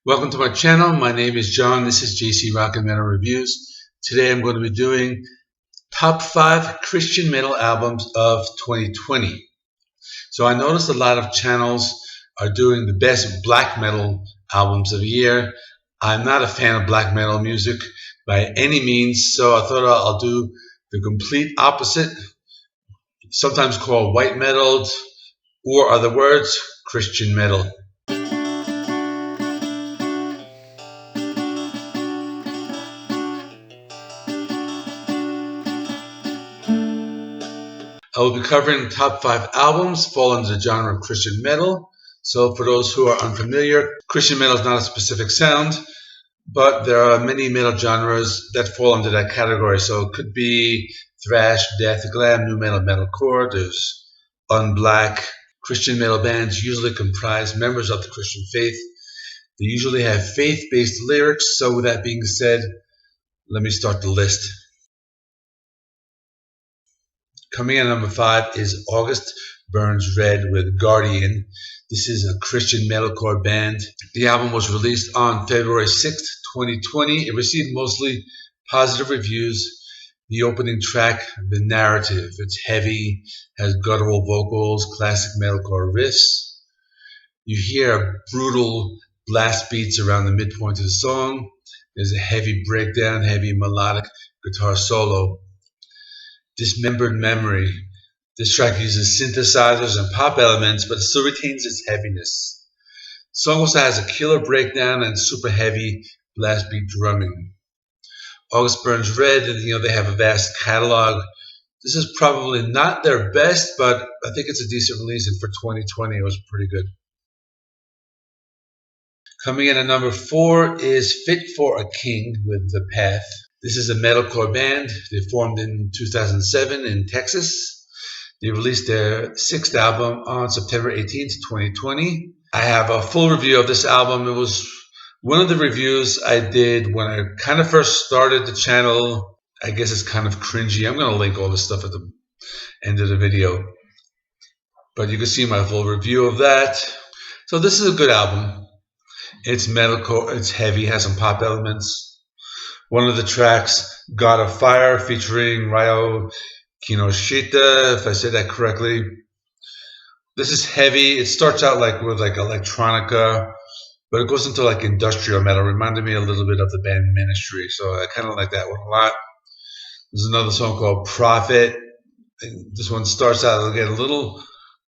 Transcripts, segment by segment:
Welcome to my channel. My name is John. This is JC Rock and Metal Reviews. Today I'm going to be doing top 5 Christian metal albums of 2020. So I noticed a lot of channels are doing the best black metal albums of the year. I'm not a fan of black metal music by any means, so I thought I'll do the complete opposite, sometimes called white metal, or other words, Christian metal. I will be covering the top 5 albums fall under the genre of Christian metal. So for those who are unfamiliar, Christian metal is not a specific sound, but there are many metal genres that fall under that category. So it could be thrash, death, glam, new metal, metalcore. There's unblack. Christian metal bands usually comprise members of the Christian faith. They usually have faith-based lyrics. So with that being said, let me start the list. Coming in at number 5 is August Burns Red with Guardian. This is a Christian metalcore band. The album was released on February 6th, 2020. It received mostly positive reviews. The opening track, The Narrative, it's heavy, has guttural vocals, classic metalcore riffs. You hear brutal blast beats around the midpoint of the song. There's a heavy breakdown, heavy melodic guitar solo. Dismembered Memory. This track uses synthesizers and pop elements, but it still retains its heaviness. The song also has a killer breakdown and super heavy blast beat drumming. August Burns Red, they have a vast catalog. This is probably not their best, but I think it's a decent release, and for 2020 it was pretty good. Coming in at number 4 is Fit for a King with The Path. This is a metalcore band. They formed in 2007 in Texas. They released their 6th album on September 18th, 2020. I have a full review of this album. It was one of the reviews I did when I kind of first started the channel. I guess it's kind of cringy. I'm going to link all this stuff at the end of the video. But you can see my full review of that. So this is a good album. It's metalcore, it's heavy, has some pop elements. One of the tracks, God of Fire, featuring Ryo Kinoshita, if I said that correctly. This is heavy. It starts out with electronica, but it goes into like industrial metal. Reminded me a little bit of the band Ministry, so I kind of like that one a lot. There's another song called Prophet. This one starts out again a little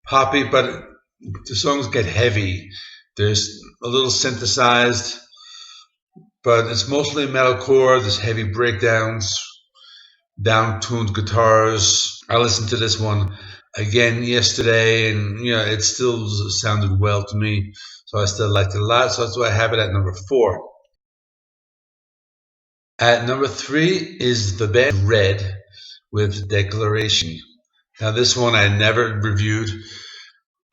poppy, but the songs get heavy. There's a little synthesized, but it's mostly metalcore. There's heavy breakdowns, down-tuned guitars. I listened to this one again yesterday, and it still sounded well to me, so I still liked it a lot. So that's why I have it at number 4. At number 3 is the band Red with Declaration. Now this one I never reviewed.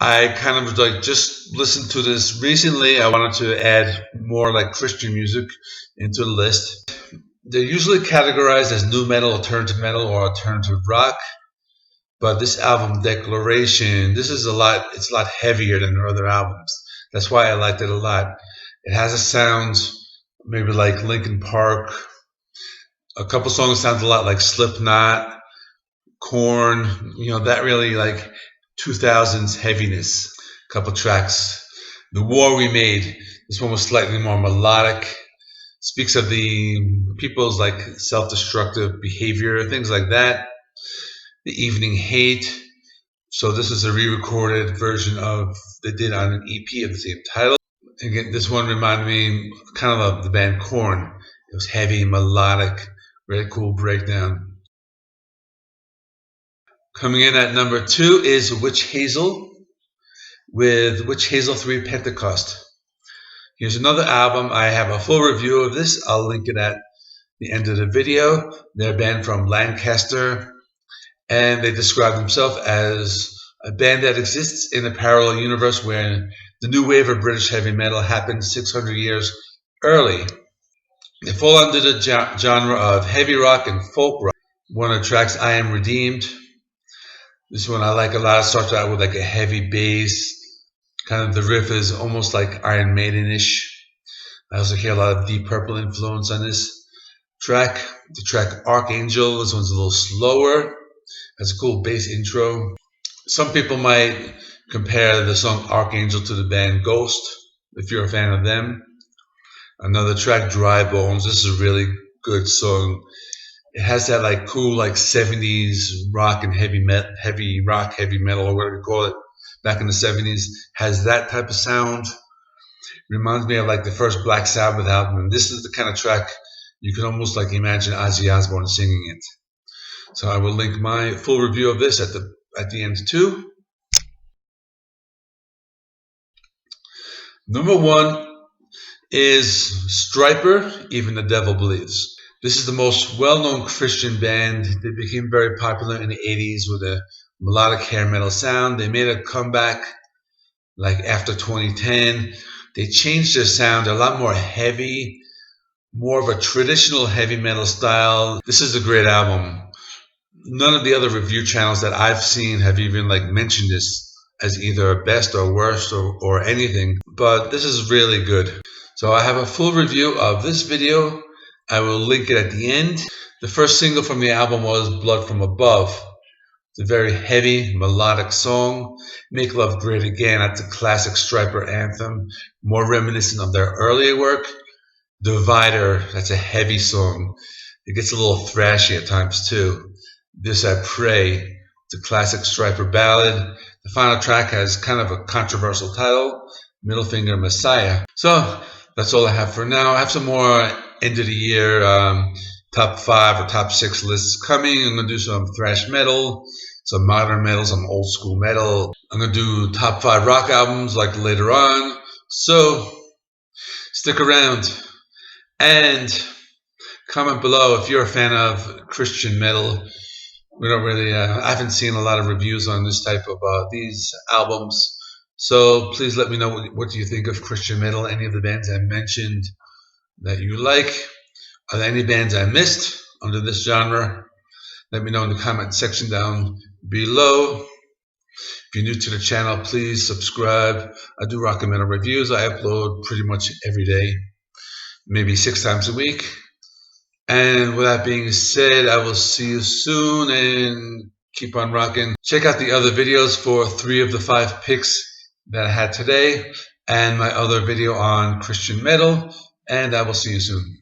I kind of just listened to this recently. I wanted to add more like Christian music into the list. They're usually categorized as new metal, alternative metal, or alternative rock. But this album, Declaration, it's a lot heavier than their other albums. That's why I liked it a lot. It has a sound maybe like Linkin Park. A couple songs sound a lot like Slipknot, Korn, that really like 2000s heaviness. A couple tracks. The War We Made. This one was slightly more melodic. Speaks of the people's like self-destructive behavior, things like that. The Evening Hate. So this is a re-recorded version they did on an EP of the same title. Again, this one reminded me kind of the band Korn. It was heavy, melodic, very cool breakdown. Coming in at number 2 is Witch Hazel with Witch Hazel 3 Pentecost. Here's another album. I have a full review of this. I'll link it at the end of the video. They're a band from Lancaster, and they describe themselves as a band that exists in a parallel universe where the new wave of British heavy metal happened 600 years early. They fall under the genre of heavy rock and folk rock. One of the tracks, I Am Redeemed. This one I like a lot. It starts out with like a heavy bass. Kind of the riff is almost like Iron Maiden-ish. I also hear a lot of Deep Purple influence on this track. The track Archangel, this one's a little slower, has a cool bass intro. Some people might compare the song Archangel to the band Ghost, if you're a fan of them. Another track, Dry Bones. This is a really good song. It has that like cool like 70s rock and heavy rock, heavy metal, or whatever you call it, back in the 70s. Has that type of sound. Reminds me of like the first Black Sabbath album. And this is the kind of track you can almost like imagine Ozzy Osbourne singing it. So I will link my full review of this at the end too. Number 1 is Striper, Even the Devil Believes. This is the most well-known Christian band. They became very popular in the 80s with a melodic hair metal sound. They made a comeback like after 2010. They changed their sound. They're a lot more heavy, more of a traditional heavy metal style. This is a great album. None of the other review channels that I've seen have even like mentioned this as either best or worst or anything, but this is really good. So I have a full review of this video. I will link it at the end. The first single from the album was Blood from Above. It's a very heavy, melodic song. Make Love Great Again, that's a classic Striper anthem, more reminiscent of their earlier work. Divider, that's a heavy song. It gets a little thrashy at times too. This I Pray, it's a classic Striper ballad. The final track has kind of a controversial title, Middle Finger Messiah. So that's all I have for now. I have some more end of the year top 5 or top 6 lists coming. I'm going to do some thrash metal, some modern metal, some old school metal. I'm going to do top 5 rock albums like later on. So stick around and comment below if you're a fan of Christian metal. We don't really, I haven't seen a lot of reviews on this type of these albums. So please let me know what do you think of Christian metal, any of the bands I mentioned that you like. Are there any bands I missed under this genre? Let me know in the comment section down below. If you're new to the channel, please subscribe. I do rock and metal reviews. I upload pretty much every day, maybe 6 times a week. And with that being said, I will see you soon and keep on rocking. Check out the other videos for 3 of the 5 picks that I had today and my other video on Christian metal. And I will see you soon.